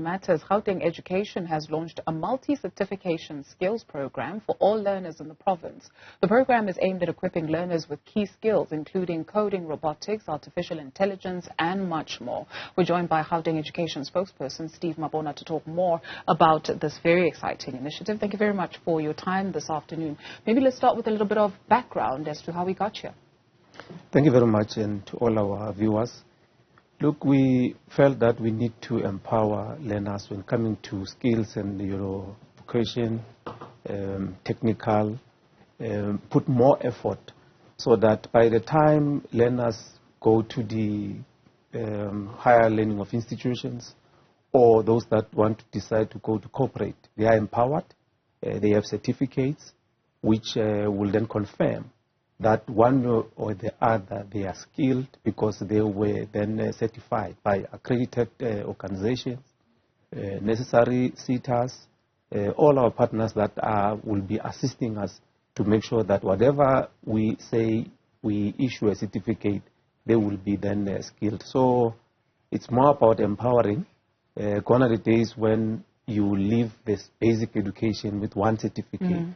matters, Gauteng Education has launched a multi-certification skills program for all learners in the province. The program is aimed at equipping learners with key skills, including coding, robotics, artificial intelligence, and much more. We're joined by Gauteng Education spokesperson Steve Mabona to talk more about this very exciting initiative. Thank you very much for your time this afternoon. Maybe let's start with a little bit of background as to how we got here. Thank you very much, and to all our viewers. Look, we felt that we need to empower learners when coming to skills and, vocation, technical, put more effort so that by the time learners go to the higher learning of institutions or those that want to decide to go to corporate, they are empowered, they have certificates which will then confirm that one or the other, they are skilled because they were then certified by accredited organizations, necessary CETAs, all our partners that will be assisting us to make sure that whatever we say we issue a certificate, they will be then skilled. So it's more about empowering. Gone are the days when you leave this basic education with one certificate.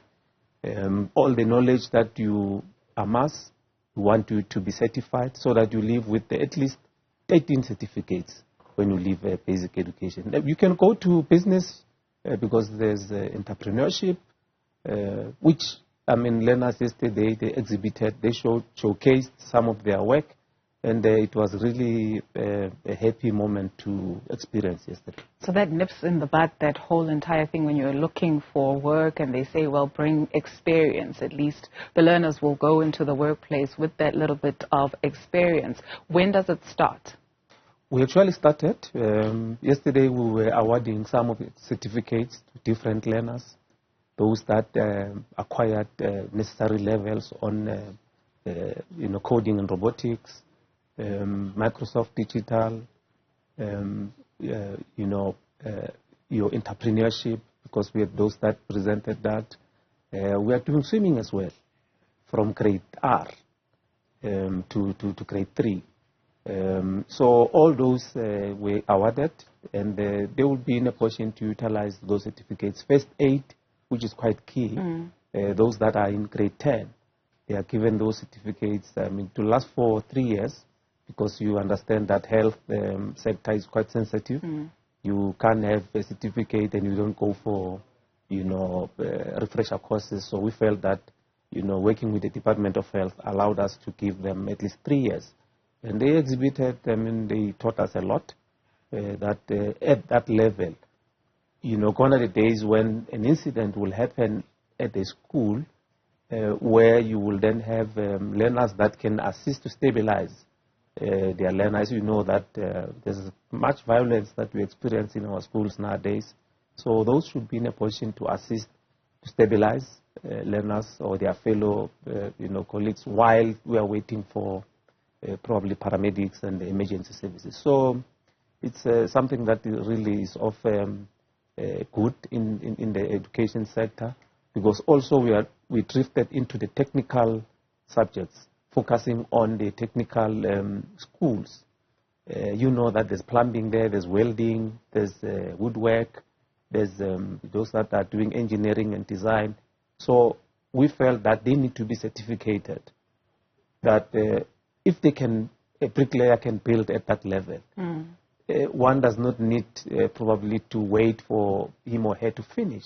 All the knowledge that you amass, we want you to be certified so that you leave with at least 13 certificates when you leave basic education. You can go to business because there's entrepreneurship, which, learners yesterday, they exhibited, they showcased some of their work, and it was really a happy moment to experience yesterday. So that nips in the bud, that whole entire thing when you're looking for work and they say, well, bring experience. At least the learners will go into the workplace with that little bit of experience. When does it start? We actually started. Yesterday we were awarding some of the certificates to different learners, those that acquired necessary levels on coding and robotics, Microsoft Digital, your entrepreneurship, because we have those that presented that. We are doing swimming as well, from grade R to grade 3. So all those were awarded, and they will be in a position to utilize those certificates. First aid, which is quite key, those that are in grade 10, they are given those certificates to last for 3 years, because you understand that health sector is quite sensitive. You can't have a certificate and you don't go for, refresher courses. So we felt that, working with the Department of Health allowed us to give them at least 3 years. And they exhibited, they taught us a lot, that at that level, gone are the days when an incident will happen at a school where you will then have learners that can assist to stabilize their learners. You know that there's much violence that we experience in our schools nowadays. So those should be in a position to assist to stabilize learners or their fellow colleagues while we are waiting for probably paramedics and the emergency services. So it's something that really is of good in the education sector, because also we drifted into the technical subjects, focusing on the technical schools. You know that there's plumbing there, there's welding, there's woodwork, there's those that are doing engineering and design. So we felt that they need to be certificated, that if they can, a bricklayer can build at that level. One does not need probably to wait for him or her to finish.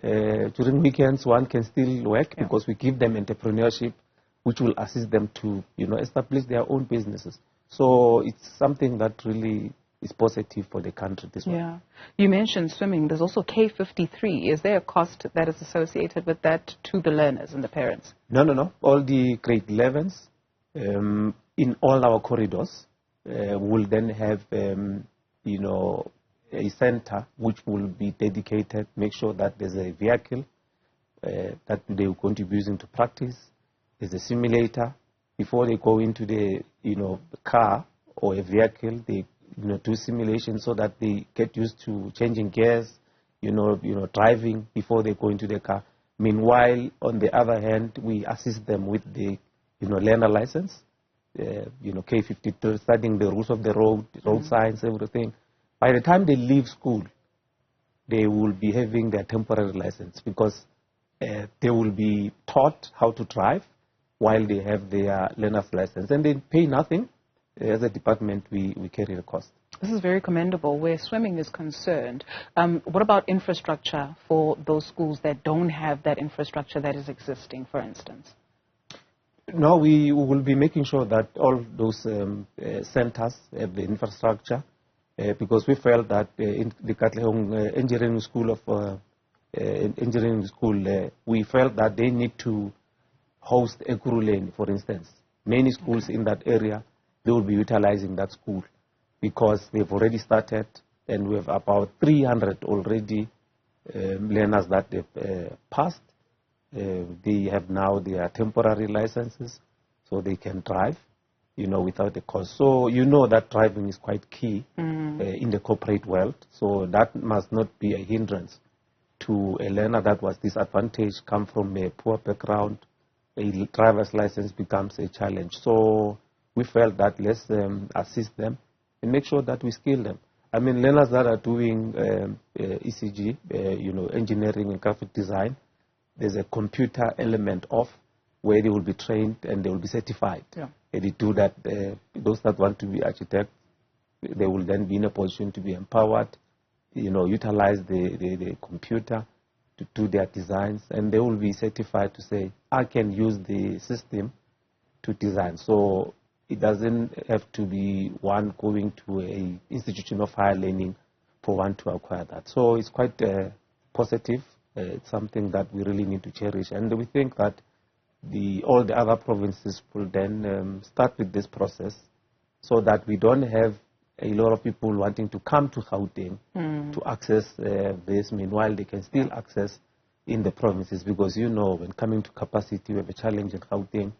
During weekends, one can still work because we give them entrepreneurship, which will assist them to, establish their own businesses. So it's something that really is positive for the country this way. Yeah. You mentioned swimming. There's also K53. Is there a cost that is associated with that to the learners and the parents? No. All the grade 11s in all our corridors will then have, a center which will be dedicated, make sure that there's a vehicle that they are going to be using to practice. There's a simulator. Before they go into the, car or a vehicle, they, do simulation so that they get used to changing gears, driving before they go into the car. Meanwhile, on the other hand, we assist them with the, learner license, K53, studying the rules of the road, road signs, everything. By the time they leave school, they will be having their temporary license because they will be taught how to drive while they have their learner's license. And they pay nothing. As a department, we carry the cost. This is very commendable where swimming is concerned. What about infrastructure for those schools that don't have that infrastructure that is existing, for instance? No, we will be making sure that all those centers have the infrastructure because we felt that in the Gauteng Engineering School we felt that they need to host a crew lane, for instance. Many schools in that area, they will be utilizing that school because they've already started and we have about 300 already learners that they've passed. They have now their temporary licenses so they can drive, without the cost. So that driving is quite key in the corporate world. So that must not be a hindrance to a learner that was disadvantaged, come from a poor background. A driver's license becomes a challenge. So we felt that let's assist them and make sure that we skill them. I mean, learners that are doing ECG, engineering and graphic design, there's a computer element of where they will be trained and they will be certified. Yeah. And they do that. Those that want to be architects, they will then be in a position to be empowered, utilize the computer to do their designs, and they will be certified to say, I can use the system to design. So it doesn't have to be one going to an institution of higher learning for one to acquire that. So it's quite positive. It's something that we really need to cherish. And we think that all the other provinces will then start with this process so that we don't have a lot of people wanting to come to Gauteng to access this. Meanwhile, they can still access in the provinces because, when coming to capacity, we have a challenge in Gauteng,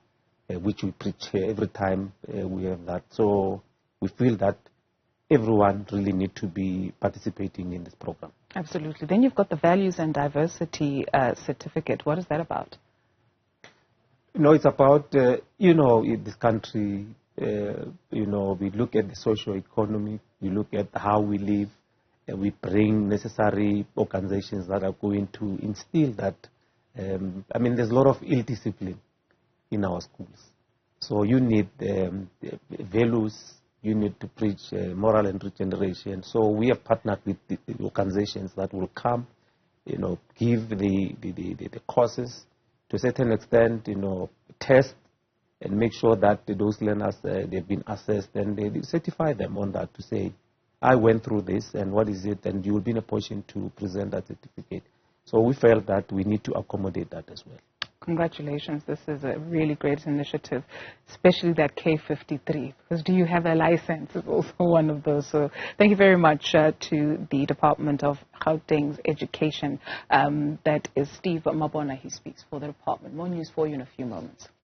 which we preach here every time we have that. So we feel that everyone really needs to be participating in this program. Absolutely. Then you've got the Values and Diversity Certificate. What is that about? It's about, in this country, we look at the social economy, we look at how we live, and we bring necessary organizations that are going to instill that. There's a lot of ill discipline in our schools. So you need values, you need to preach moral and regeneration. So we have partnered with the organizations that will come, give the courses to a certain extent, test and make sure that those learners, they've been assessed and they certify them on that to say, I went through this and what is it, and you will be in a position to present that certificate. So we felt that we need to accommodate that as well. Congratulations. This is a really great initiative, especially that K53, because do you have a license is also one of those. So thank you very much to the Department of Gauteng Education. That is Steve Mabona. He speaks for the department. More news for you in a few moments.